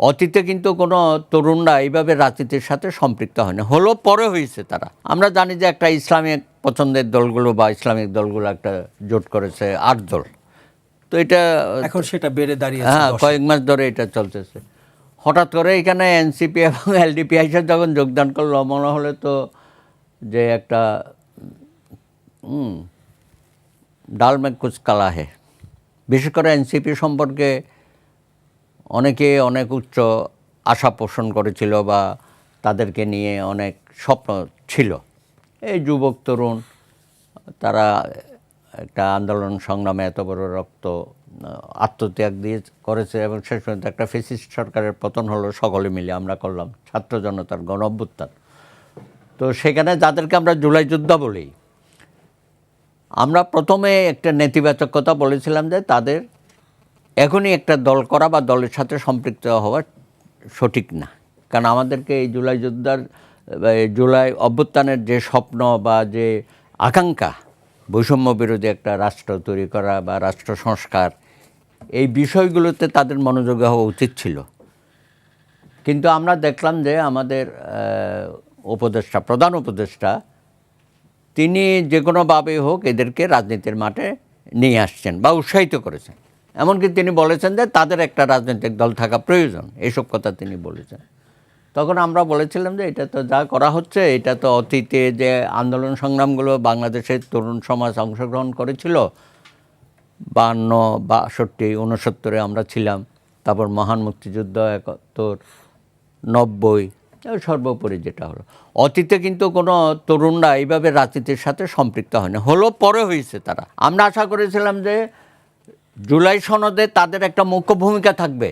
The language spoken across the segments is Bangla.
অতীতে কিন্তু কোনো তরুণরা এইভাবে রাজনীতির সাথে সম্পৃক্ত হয় না, হলো পরে হয়েছে তারা। আমরা জানি যে একটা ইসলামিক পছন্দের দলগুলো বা ইসলামিক দলগুলো একটা জোট করেছে ৮ দল, তো এটা এখন সেটা বেড়ে দাঁড়িয়েছে হ্যাঁ 10-এ। কয়েক মাস ধরে এটা চলতেছে। হঠাৎ করে এখানে এনসিপি এবং এলডিপি হিসেবে যখন যোগদান করলো, মনে হলে তো যে একটা ডাল মে কুছ কালা হে। বিশেষ করে এনসিপি সম্পর্কে অনেকে অনেক উচ্চ আশা পোষণ করেছিল বা তাদেরকে নিয়ে অনেক স্বপ্ন ছিল। এই যুবক তরুণ তারা একটা আন্দোলন সংগ্রামে এত বড় আত্মত্যাগ দিয়ে করেছে এবং শেষ পর্যন্ত একটা ফ্যাসিস্ট সরকারের পতন হলো, সকলে মিলে আমরা করলাম, ছাত্র জনতার গণ অভ্যুত্থান। তো সেখানে যাদেরকে আমরা জুলাই যোদ্ধা বলি, আমরা প্রথমে একটা নেতিবাচক কথা বলেছিলাম যে তাদের এখনই একটা দল করা বা দলের সাথে সম্পৃক্ত হওয়া সঠিক না। কারণ আমাদেরকে এই জুলাই অভ্যুত্থানের যে স্বপ্ন বা যে আকাঙ্ক্ষা, বৈষম্য বিরোধী একটা রাষ্ট্র তৈরি করা বা রাষ্ট্র সংস্কার, এই বিষয়গুলোতে তাদের মনোযোগী হওয়া উচিত ছিল। কিন্তু আমরা দেখলাম যে আমাদের প্রধান উপদেষ্টা তিনি যে কোনোভাবেই হোক এদেরকে রাজনীতির মাঠে নিয়ে আসছেন বা উৎসাহিত করেছেন। এমনকি তিনি বলেছেন যে তাদের একটা রাজনৈতিক দল থাকা প্রয়োজন, এইসব কথা তিনি বলেছেন। তখন আমরা বলেছিলাম যে এটা তো যা করা হচ্ছে, এটা তো অতীতে যে আন্দোলন সংগ্রামগুলো বাংলাদেশের তরুণ সমাজ অংশগ্রহণ করেছিল, 52, 62, 69 আমরা ছিলাম, তারপর মহান মুক্তিযুদ্ধ 71, 90, সর্বোপরি যেটা হলো, অতীতে কিন্তু কোনো তরুণরা এইভাবে রাজনীতির সাথে সম্পৃক্ত হয় না, হলো পরে হয়েছে তারা। আমরা আশা করেছিলাম যে জুলাই সনদে তাদের একটা মুখ্য ভূমিকা থাকবে।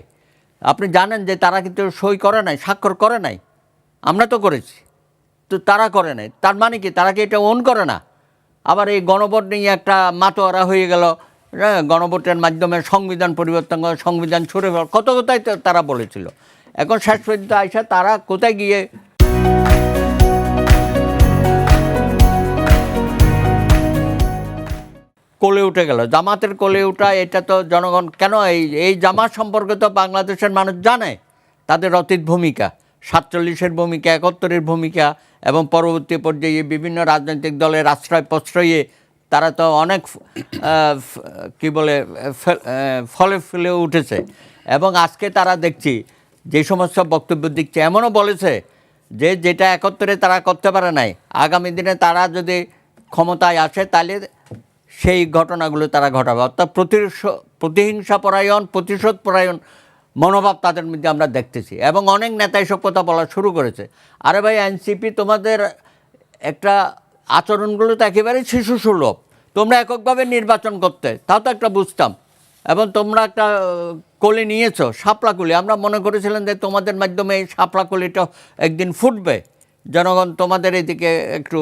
আপনি জানেন যে তারা কিন্তু সই করে নাই, স্বাক্ষর করে নাই, আমরা তো করেছি, তো তারা করে নাই। তার মানে কি তারা কি এটা ওন করে না? আবার এই গণভোট নিয়ে একটা মাতোয়ারা হয়ে গেল, হ্যাঁ, গণভোটের মাধ্যমে সংবিধান পরিবর্তন করে, সংবিধান ছুড়ে ফেল, কত কোথায় তারা বলেছিল। এখন শেষ পর্যন্ত আইসা তারা কোথায় গিয়ে কোলে উঠে গেল, জামাতের কোলে উঠা। এটা তো জনগণ কেন এই জামাত সম্পর্কে তো বাংলাদেশের মানুষ জানে, তাদের অতীত ভূমিকা, 47-এর ভূমিকা, 71-এর ভূমিকা, এবং পরবর্তী পর্যায়ে বিভিন্ন রাজনৈতিক দলের আশ্রয় প্রশ্রয়ে তারা তো অনেক কি বলে ফলে ফেলে উঠেছে। এবং আজকে তারা দেখছি যে সমস্ত বক্তব্য দিচ্ছে, এমনও বলেছে যে যেটা 71-এ তারা করতে পারে নাই, আগামী দিনে তারা যদি ক্ষমতায় আসে তাহলে সেই ঘটনাগুলো তারা ঘটাবে। অর্থাৎ প্রতিহিংসা পরায়ণ, প্রতিশোধ পরায়ণ মনোভাব তাদের মধ্যে আমরা দেখতেছি। এবং অনেক নেতা এসব কথা বলা শুরু করেছে। আরে ভাই, এনসিপি তোমাদের একটা আচরণগুলো তো একেবারেই শিশুসুলভ। তোমরা এককভাবে নির্বাচন করতে, তাও তো একটা বুঝতাম। এবং তোমরা একটা কলি নিয়েছো, শাপলা কলি। আমরা মনে করেছিলাম যে তোমাদের মাধ্যমে এই শাপলা কলিটা একদিন ফুটবে, জনগণ তোমাদের এদিকে একটু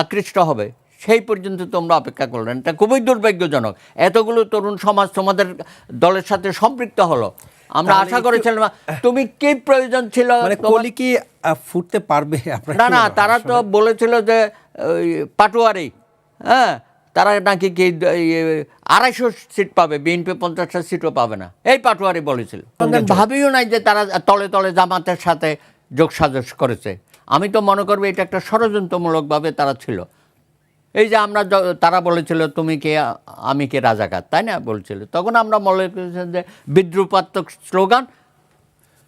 আকৃষ্ট হবে। সেই পর্যন্ত তোমরা অপেক্ষা করলেন। এটা খুবই দুর্ভাগ্যজনক। এতগুলো তরুণ সমাজ তোমাদের দলের সাথে সম্পৃক্ত হলো। আমরা আশা করেছিলাম, তুমি কি প্রয়োজন ছিল, কলি কি ফুটতে পারবে? না না, তারা তো বলেছিল যে পাটোয়ারি, হ্যাঁ, তারা নাকি কি 250 সিট পাবে, বিএনপি 50টা সিটও পাবে না, এই পাটোয়ারি বলেছিল। ভাবিও নাই যে তারা তলে তলে জামাতের সাথে যোগসাজশ করেছে। আমি তো মনে করবো এটা একটা ষড়যন্ত্রমূলকভাবে তারা ছিল। এই যে তারা বলেছিল তুমি কে আমি কে রাজাকার, তাই না বলছিল, তখন আমরা মনে করেছিলাম যে বিদ্রুপাত্মক স্লোগান,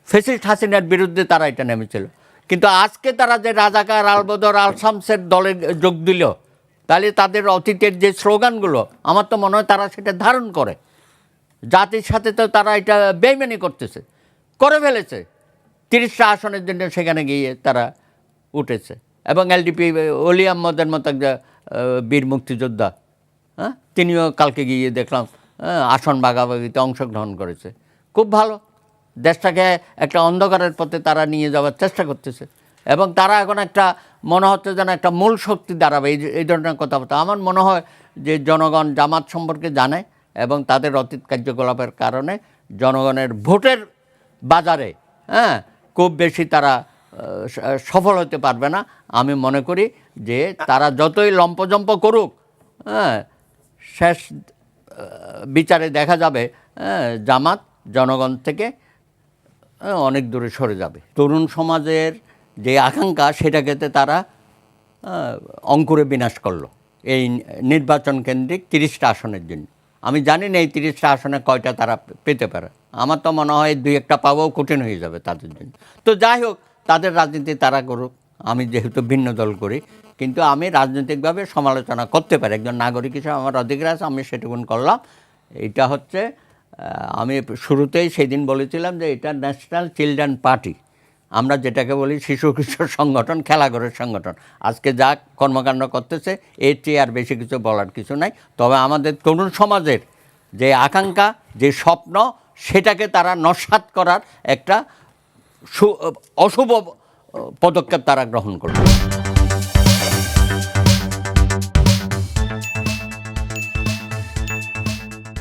ফ্যাসিস্ট হাসিনার বিরুদ্ধে তারা এটা নেমেছিল। কিন্তু আজকে তারা যে রাজাকার, আলবদর, আল শামসের দলে যোগ দিল, তাহলে তাদের অতীতের যে স্লোগানগুলো, আমার তো মনে হয় তারা সেটা ধারণ করে। জাতির সাথে তো তারা এটা বেইমানি করতেছে, করে ফেলেছে। 30টা আসনের জন্য সেখানে গিয়ে তারা উঠেছে। এবং এলডিপি অলি আহমদের মতো একটা বীর মুক্তিযোদ্ধা, হ্যাঁ, তিনিও কালকে গিয়ে দেখলাম আসন ভাগাভাগিতে অংশগ্রহণ করেছে। খুব ভালো, দেশটাকে একটা অন্ধকারের পথে তারা নিয়ে যাওয়ার চেষ্টা করতেছে। এবং তারা এখন একটা মনে হচ্ছে যেন একটা মূল শক্তি দাঁড়াবে এই ধরনের কথাবার্তা। আমার মনে হয় যে জনগণ জামাত সম্পর্কে জানে এবং তাদের অতীত কার্যকলাপের কারণে জনগণের ভোটের বাজারে, হ্যাঁ, খুব বেশি তারা সফল হতে পারবে না। আমি মনে করি যে তারা যতই লম্পজম্প করুক, হ্যাঁ, শেষ বিচারে দেখা যাবে জামাত জনগণ থেকে অনেক দূরে সরে যাবে। তরুণ সমাজের যে আকাঙ্ক্ষা সেটাকে তারা অঙ্কুরে বিনাশ করলো এই নির্বাচন কেন্দ্রিক 30টা আসনের জন্য। আমি জানি না এই 30টা আসনে কয়টা তারা পেতে পারে। আমার তো মনে হয় 2-1টা পাওয়াও কঠিন হয়ে যাবে তাদের জন্য। তো যাই হোক, তাদের রাজনীতি তারা করুক, আমি যেহেতু ভিন্ন দল করি, কিন্তু আমি রাজনৈতিকভাবে সমালোচনা করতে পারি, একজন নাগরিক হিসেবে আমার অধিকার আছে, আমি সেটুকুন করলাম। এটা হচ্ছে আমি শুরুতেই সেদিন বলেছিলাম যে এটা ন্যাশনাল চিলড্রেন পার্টি, আমরা যেটাকে বলি শিশু কিশোর সংগঠন, খেলাঘরের সংগঠন। আজকে যা কর্মকাণ্ড করতেছে এর চেয়ে আর বেশি কিছু বলার কিছু নাই। তবে আমাদের তরুণ সমাজের যে আকাঙ্ক্ষা, যে স্বপ্ন, সেটাকে তারা নস্যাৎ করার একটা অশুভ পদক্ষেপ তারা গ্রহণ করবে।